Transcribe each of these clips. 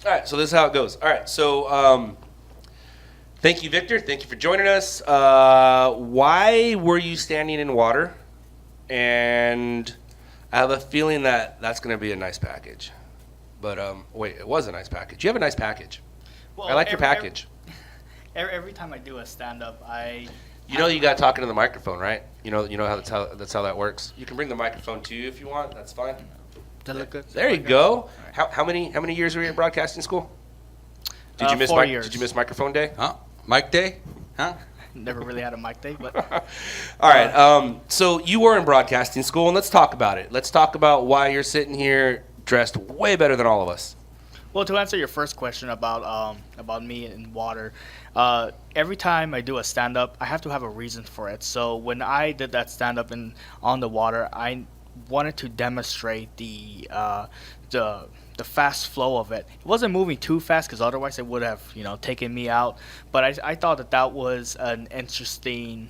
All right, so this is how it goes. All right, so thank you, Victor. Thank you for joining us. Why were you standing in water? And I have a feeling that that's going to be a nice package. But wait, it was a nice package. You have a nice package. Well, I like your package. Every time I do a stand-up, You know you got talking to the microphone, right? You know how that's how that works. You can bring the microphone to you if you want. That's fine. Does it look good? There you go. How many years were you at broadcasting school? Did you miss 4 years. Did you miss microphone day? Huh? Mic day? Huh? Never really had a mic day, but All right. So you were in broadcasting school, and let's talk about it. Let's talk about why you're sitting here dressed way better than all of us. well, to answer your first question about me and water, every time I do a stand-up, I have to have a reason for it. So when I did that stand-up on the water, I wanted to demonstrate the fast flow of it. It wasn't moving too fast because otherwise it would have taken me out. But I thought that was an interesting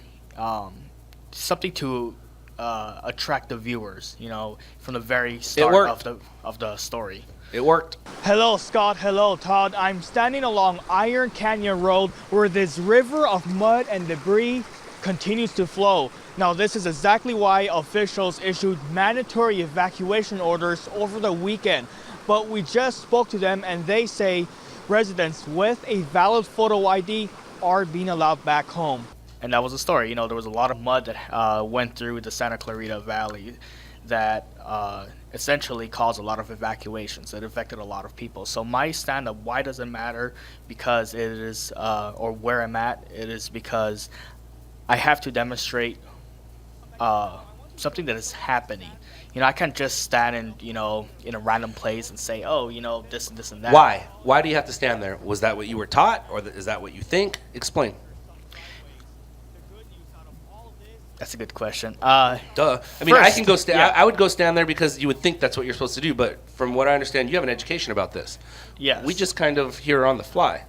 something to attract the viewers. From the very start of the story. It worked. Hello, Scott. Hello, Todd. I'm standing along Iron Canyon Road where this river of mud and debris continues to flow. Now, this is exactly why officials issued mandatory evacuation orders over the weekend. But we just spoke to them and they say residents with a valid photo ID are being allowed back home. And that was the story. There was a lot of mud that went through the Santa Clarita Valley that essentially caused a lot of evacuations. It affected a lot of people. So my stand-up, why does it matter? Because it is, or where I'm at, it is because I have to demonstrate something that is happening. I can't just stand in a random place and say, oh, this and this and that. Why? Why do you have to stand there? Was that what you were taught, or is that what you think? Explain. That's a good question. Duh. I mean, First, I can go stand. yeah. I would go stand there because you would think that's what you're supposed to do. But from what I understand, you have an education about this. Yes. We just kind of hear on the fly.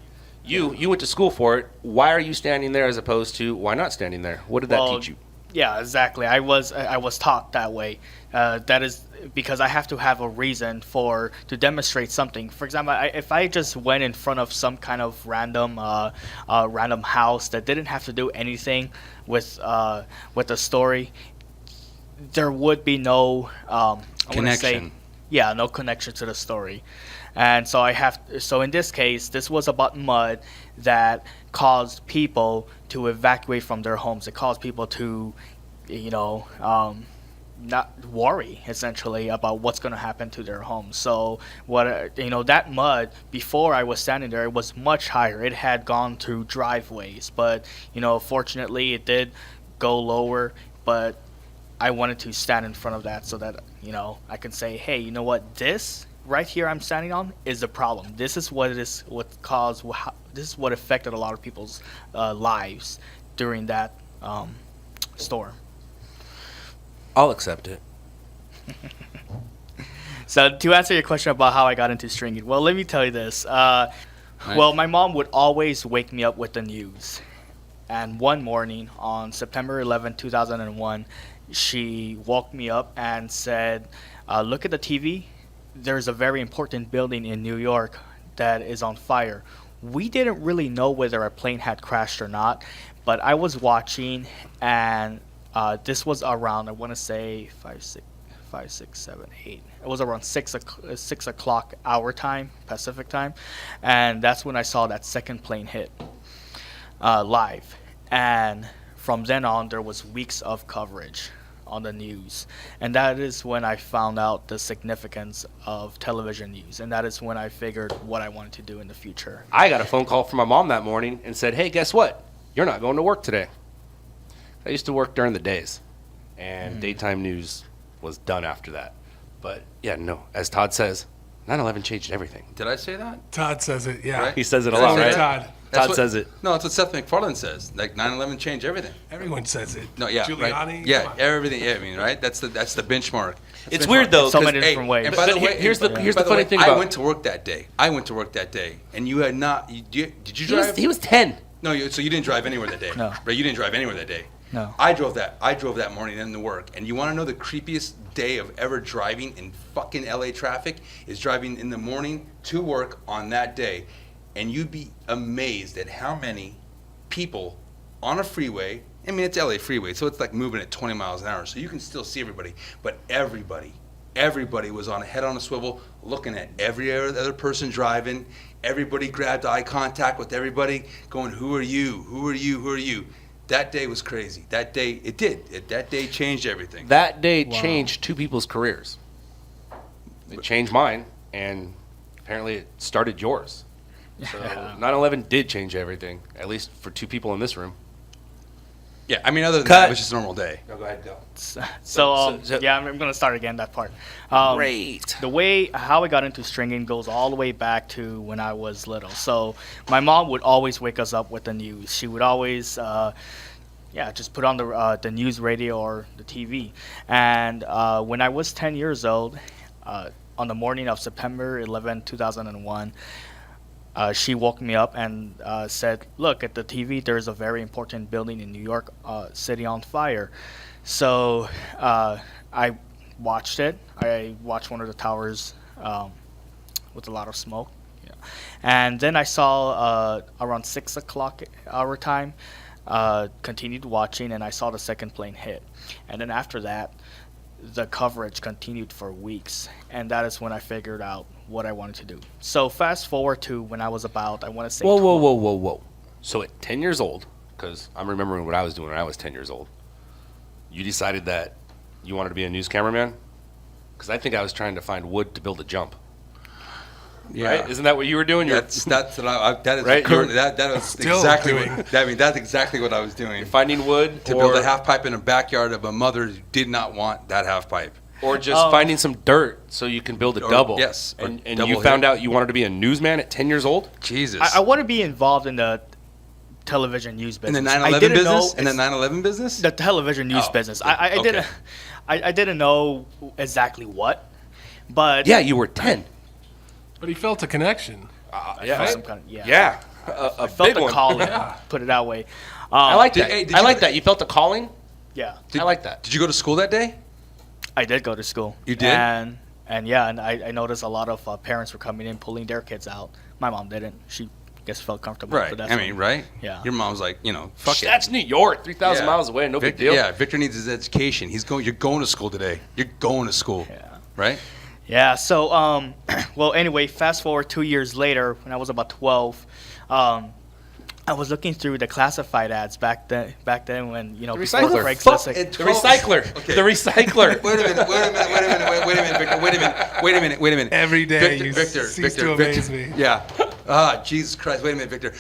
You went to school for it. Why are you standing there as opposed to why not standing there? What did that teach you? Yeah, exactly. I was taught that way. That is because I have to have a reason to demonstrate something. For example, if I just went in front of some kind of random house that didn't have to do anything with the story, there would be no Connection. No connection to the story. And so so in this case, this was about mud that caused people to evacuate from their homes. It caused people to, not worry essentially about what's going to happen to their homes. So that mud before I was standing there, it was much higher. It had gone through driveways, but fortunately it did go lower. But I wanted to stand in front of that so that I can say, hey, you know what, this right here I'm standing on is the problem. This is what this is what affected a lot of people's lives during that storm. I'll accept it. So to answer your question about how I got into stringing, well, let me tell you this. Well, my mom would always wake me up with the news. And one morning on September 11, 2001, she woke me up and said, look at the TV. There's a very important building in New York that is on fire. We didn't really know whether a plane had crashed or not, but I was watching, and this was around, I want to say 5, 6, 7, 8. It was around 6 o'clock our time, Pacific time, and that's when I saw that second plane hit live. And from then on, there was weeks of coverage on the news, and that is when I found out the significance of television news, and that is when I figured what I wanted to do in the future. I got a phone call from my mom that morning and said, hey, guess what? You're not going to work today. I used to work during the days, and daytime news was done after that. But yeah, no, as Todd says, 9/11 changed everything. Did I say that? Todd says it, yeah. Right? He says it a Did I lot, say right? that? Todd. Todd says it. No, that's what Seth MacFarlane says. Like 9/11 changed everything. Everyone says it. No, yeah, Giuliani. right. Yeah, everything. Yeah, I mean, right? That's the benchmark. It's weird though. So 'cause- many different ways. And by the But way, here's the by funny way, thing I about- went to work that day. And you had not. Did you he was drive? 10. No, so you didn't drive anywhere that day. No. Right, you didn't drive anywhere that day. No. I drove that morning into work, and you want to know the creepiest day of ever driving in fucking LA traffic is driving in the morning to work on that day, and you'd be amazed at how many people on a freeway. I mean, it's LA freeway, so it's like moving at 20 miles an hour, so you can still see everybody, but everybody was on a head on a swivel looking at every other person driving. Everybody grabbed eye contact with everybody, going, "Who are you? Who are you? Who are you?" That day was crazy. That day, that day changed everything. That day changed two people's careers. It changed mine, and apparently it started yours. So 9/11 did change everything, at least for two people in this room. Yeah, I mean, other than that, it was just a normal day. No, go ahead, go. So yeah, I'm going to start again that part. Great. The way how I got into stringing goes all the way back to when I was little. So my mom would always wake us up with the news. She would always, just put on the news radio or the TV. And when I was 10 years old, on the morning of September 11, 2001, she woke me up and said, "Look at the TV. There's a very important building in New York City on fire." So I watched it. I watched one of the towers with a lot of smoke. Yeah. And then I saw around 6 o'clock our time, continued watching, and I saw the second plane hit. And then after that, the coverage continued for weeks. And that is when I figured out what I wanted to do. So fast forward to when I was about, I want to say... Whoa. So at 10 years old, because I'm remembering what I was doing when I was 10 years old, you decided that you wanted to be a news cameraman? Because I think I was trying to find wood to build a jump. Yeah. Right? Isn't that what you were doing? That's what that is Right? that was Still exactly doing. that's exactly what I was doing. Finding wood To build a half pipe in a backyard of a mother who did not want that half pipe. or just finding some dirt so you can build a double. Yes, or And double you found hit. out you wanted to be a newsman at 10 years old? Jesus. I want to be involved in the television news business. in the I 9/11 didn't business? know In the 9/11 business? the television news Oh, business. okay. I didn't. I didn't know exactly what, but Yeah, you were 10. But he felt a connection. Yeah. some kind of, Yeah. A felt big the one. calling. Put it that way. I like that. Did I you- like that. You felt a calling? Yeah, I like that. Did you go to school that day? I did go to school. You did? And I noticed a lot of parents were coming in, pulling their kids out. My mom didn't. She guess felt comfortable. Right. But that's I mean, right? Yeah. Your mom's like, fuck it. That's New York, 3,000 Yeah. miles away, no big deal. Yeah, Victor needs his education. You're going to school today. You're going to school. Yeah. Right? Yeah. So, well, anyway, fast forward 2 years later, when I was about 12, I was looking through the classified ads back then when before recycler. Craigslist. The recycler. Okay. The recycler. Wait a minute. Every day Victor, you Victor, cease Victor, to Victor. amaze me. Yeah. Jesus Christ. Wait a minute, Victor.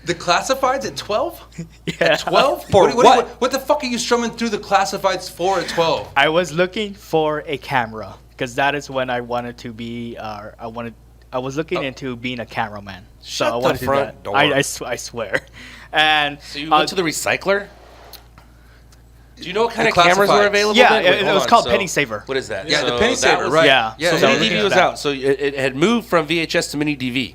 The classifieds at 12? Yeah. 12? For what? What the fuck are you strumming through the classifieds for at 12? I was looking for a camera because that is when I wanted to be. I was looking into being a cameraman. Shut so I the wanted to do front that. door. I swear. And So you went to the recycler? Do you know what kind of The cameras were classifieds. available Yeah, then? Wait, it hold was on. called So, Penny Saver. What is that? Yeah, So the penny that saver, was- right? Yeah. Yeah, So So mini looking DV at was that. out. So it had moved from VHS to mini DV,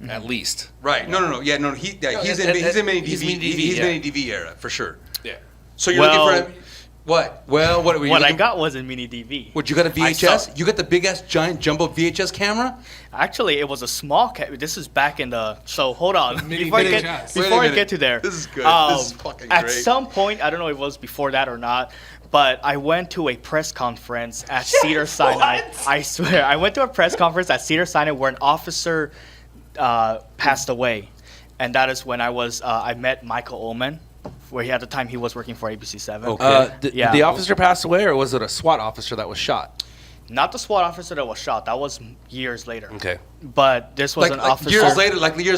at least. Right. No. Yeah, no. He's in mini DV. he's mini DV, He's yeah. mini DV era for sure. Yeah. So you're Well- looking for what? Well, what were you What I looking? got was a mini DV. What, you got a I saw- VHS? You got the big ass giant jumbo VHS camera? Actually, it was a small. This is back in the. So hold on. Mini Before I VHS. get Wait a before I minute. get to there. This is good. This is fucking At great. some point, I don't know if it was before that or not, but I went to a press conference at Cedar Sinai. I swear, I went to a press conference at Cedar Sinai where an officer passed away, and that is when I met Michael Ullman, where at the time he was working for ABC7. Okay. Did Yeah. the officer pass away, or was it a SWAT officer that was shot? Not the SWAT officer that was shot. That was years later. Okay. But this was Like, an officer. years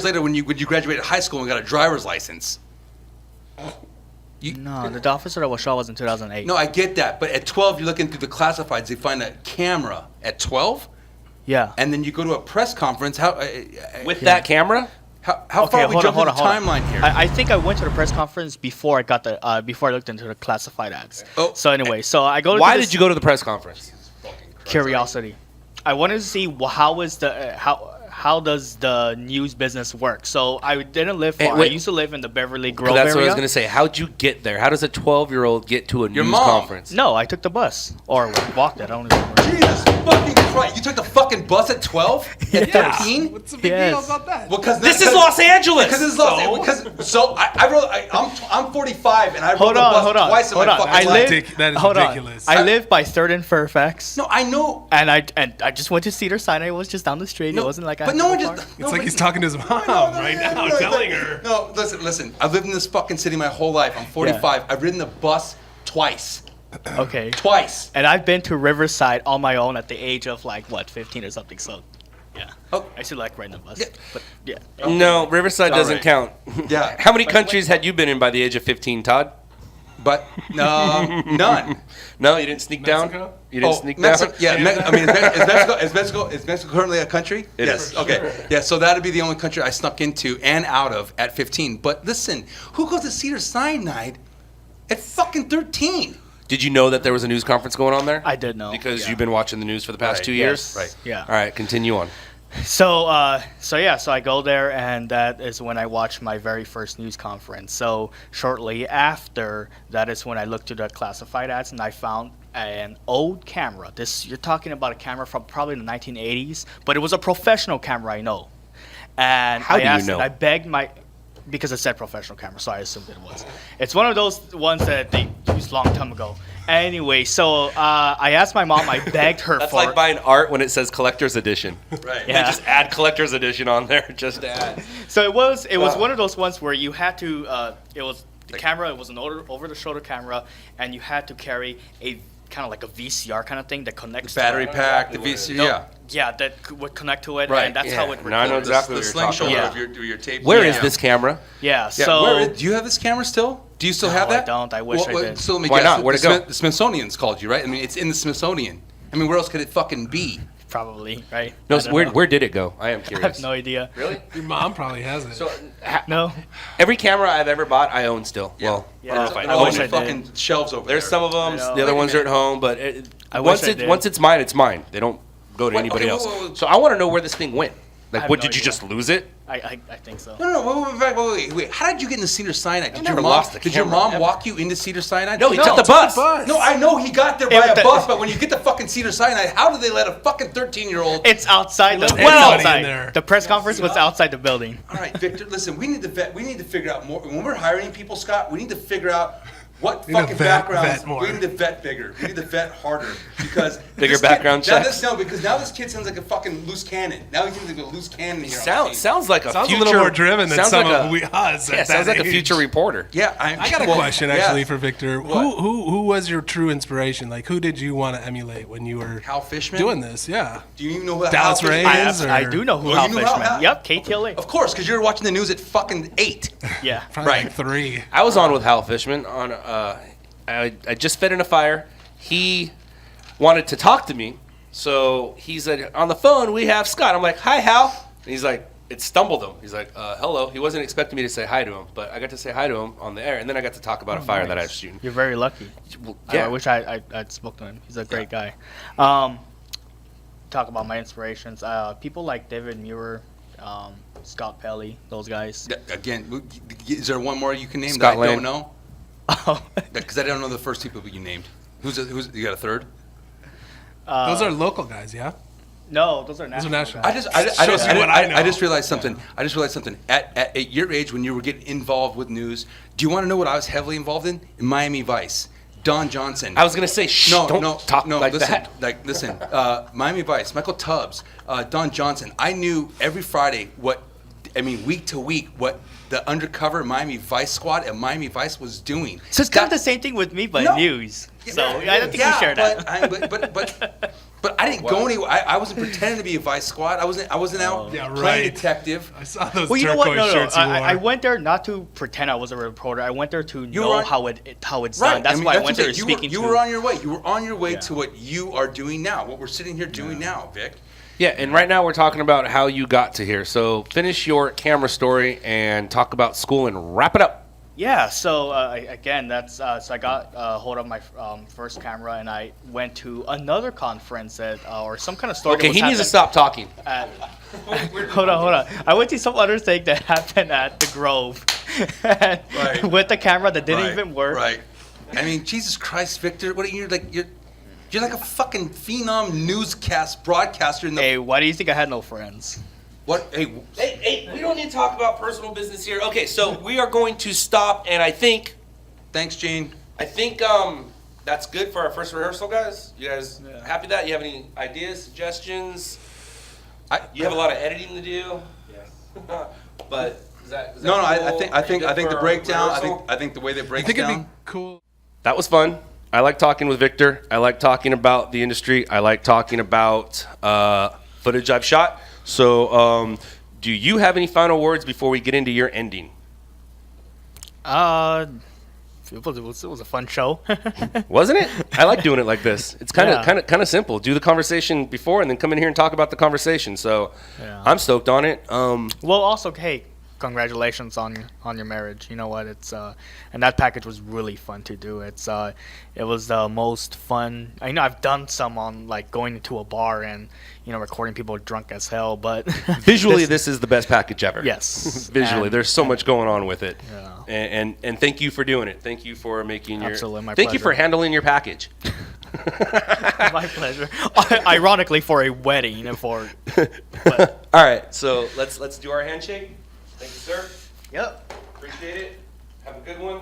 later when you graduated high school and got a driver's license. No, the officer that was shot was in 2008. No, I get that, but at 12 you're looking through the classifieds. They find a camera at 12, Yeah. and then you go to a press conference. How With that camera? how far we jump through the timeline here? I think I went to the press conference before I got the before I looked into the classified ads. Oh. So anyway, so I go. Why to did you go to the press conference? Curiosity. I wanted to see how how does the news business work? So I didn't live far. I wait. used to live in the Beverly Grove That's area. what I was going to say. How'd you get there? How does a 12-year-old get to a Your news mom. conference? No, I took the bus or walked it. I don't remember. Jesus fucking Christ! You took the fucking bus at 12? At 13? What's the big Yes. deal about that? Well, because This is Los Angeles! Because it's Los Angeles. So I'm 45 and I rode Hold the on, bus hold on, twice in hold my on. fucking I life. live. That is Hold ridiculous. on. I live by 3rd and Fairfax. No, I know. And I just went to Cedar Sinai. It was just down the street. It wasn't like I. But had no to one go just. far. no, It's like but- he's talking to his mom right now, telling her. No, listen. I've lived in this fucking city my whole life. I'm 45. I've ridden the bus twice. Okay. Twice. And I've been to Riverside on my own at the age of 15 or something. So, yeah. Oh. I should like riding the bus. Yeah. But yeah. No, Riverside All doesn't right. count. Yeah. How many countries had you been in by the age of 15, Todd? But none. No, you didn't sneak down? Mexico? You didn't sneak Mexico, down? yeah. I mean, is Mexico currently a country? It Yes. is. Okay. Yeah. So that'd be the only country I snuck into and out of at 15. But listen, who goes to Cedar Sinai at fucking 13? Did you know that there was a news conference going on there? I did know. Because you've been watching the news for the past Right. 2 years? Right. Yeah. All right, continue on. So I go there, and that is when I watched my very first news conference. So shortly after, that is when I looked to the classified ads, and I found an old camera. You're talking about a camera from probably the 1980s, but it was a professional camera, I know. And How do you asked, know? I begged because it said professional camera, so I assumed it was. It's one of those ones that they used a long time ago. Anyway, so I asked my mom, I begged her That's for like buying art when it says collector's edition. Right. They Yeah. just add collector's edition on there just to add. So it was Wow. one of those ones where you had to it was the camera, it was an over the shoulder camera, and you had to carry a kind of like a VCR kind of thing that connects Battery to pack, the exactly what it VC, is. No, yeah, that would connect to it, Right, and that's yeah. how it Now I know recorded. exactly the what you're slingshot talking about. of your tape. Where Yeah. is this camera? Yeah, Yeah, so do you have this camera still? Do you still No, have that? I don't. I wish I did. So let me Why guess. not? Where'd it go? The Smithsonian's called you, right? I mean, it's in the Smithsonian. I mean, where else could it fucking be? probably right. No, I don't know. where did it go? I am I curious. have no idea. Really? Your mom probably has it. So, No, every camera I've ever bought, I own still. Yeah. Well, Yeah. I don't know if I I own wish I it. did. fucking shelves over There's there. some of them. I know. The other Wait a ones are at minute. home, but I once wish I it did. once it's mine, it's mine. They don't go to Wait, anybody okay, else. whoa. So I want to know where this thing went. Like, have what no did you idea. just lose it? I think so. Wait. How did you get into Cedar Sinai? Did never lost a Did your camera, mom ever. walk you into Cedar Sinai? No, he No, took the it's bus. No, I know he got there It by was a the- bus, but when you get to fucking Cedar Sinai, how do they let a fucking 13-year-old? It's outside the. It's Anybody in outside. there. The press conference was outside the building. All right, Victor. Listen, we need to figure out more. When we're hiring people, Scott, we need to figure out what We need to fucking vet backgrounds. more. We need to vet bigger. We need to vet harder because Bigger this background kid, checks? because now this kid sounds like a fucking loose cannon. Now he seems like a loose cannon here. on the team. Sounds like a Sounds future. a little more driven than sounds some like of a, we us. Yeah, at sounds that like a age. future reporter. Yeah, I got a well, question yeah. actually for Victor. What? Who was your true inspiration? Like, who did you want to emulate when you were Hal Fishman doing this? Yeah. Do you even know who Dallas Hal Fishman Ray? is? Is, I or- do know who Oh, Hal you knew Hal- Fishman. Hal- Yep, KTLA. Of course, because you were watching the news at fucking 8. Yeah. Probably Right. like 3. I was on with Hal Fishman on. I just fed in a fire. He wanted to talk to me, so he said, "On the phone, we have Scott." I'm like, "Hi, Hal." And he's like, it stumbled him. He's like, "Hello." He wasn't expecting me to say hi to him, but I got to say hi to him on the air, and then I got to talk about a fire that I was shooting. You're very lucky. Well, I wish I'd spoke to him. He's a great guy. Talk about my inspirations. People like David Muir, Scott Pelley, those guys. Again, is there one more you can name Scott that I Lane. don't know? Oh, Because I don't know the first two people you named. Who's you got a third? Those are local guys, yeah? no, those are Those are national. national. guys. Shows you what I know. I just realized something. At your age, when you were getting involved with news, do you want to know what I was heavily involved in? In Miami Vice. Don Johnson. I was gonna say, don't talk like listen, that. Miami Vice, Michael Tubbs, Don Johnson. I knew every Friday week to week, what the undercover Miami Vice squad at Miami Vice was doing. So it's kind of the same thing with me, but No. news. So Yeah, I don't think we share that. But I didn't go anywhere. I wasn't pretending to be a Vice squad. I wasn't out Yeah, playing right. detective. I saw those Well, you know turquoise what? No. shirts you wore. I went there not to pretend I was a reporter. I went there to were know on- how it's Right. done. That's why I what went I'm there saying. speaking You to. were on your way. You were on your way Yeah. to what you are doing now. What we're sitting here doing now, Vic. Yeah, and right now we're talking about how you got to here. So finish your camera story and talk about school and wrap it up. Yeah, so again, that's so I got hold of my first camera, and I went to another conference or some kind of story. Okay, that was he needs to happening stop talking. at- hold on. I went to some other thing that happened at the Grove, and Right. with the camera that didn't Right, even work. Right. I mean, Jesus Christ, Victor, what are you like? You're like a fucking phenom newscast broadcaster in the. Hey, why do you think I had no friends? What? Hey, Hey, we don't need to talk about personal business here. Okay, so we are going to stop, and I think thanks, Gene. that's good for our first rehearsal, guys. You guys Yeah. happy with that? You have any ideas, suggestions? I, You have a lot of editing to do. Yes. But is that No, cool? I Are think you good the for breakdown. rehearsal? I think the way they I break think it'd be down. cool. That was fun. I like talking with Victor. I like talking about the industry. I like talking about footage I've shot. So, do you have any final words before we get into your ending? It was a fun show. Wasn't it? I like doing it like this. It's kind Yeah. of simple. Do the conversation before, and then come in here and talk about the conversation. So, Yeah. I'm stoked on it. Well, also, hey, congratulations on your marriage. You know what? And that package was really fun to do. It was the most fun. I know I've done some on like going into a bar and recording people drunk as hell, but Visually, this is the best package ever. Yes. Visually, And- there's so much going on with it. Yeah. And thank you for doing it. Thank you for making your. Absolutely, my Thank you for pleasure. handling your package. My pleasure. Ironically, for a wedding and for. But, All right, so let's do our handshake. Thank you, sir. yep. Appreciate it. Have a good one.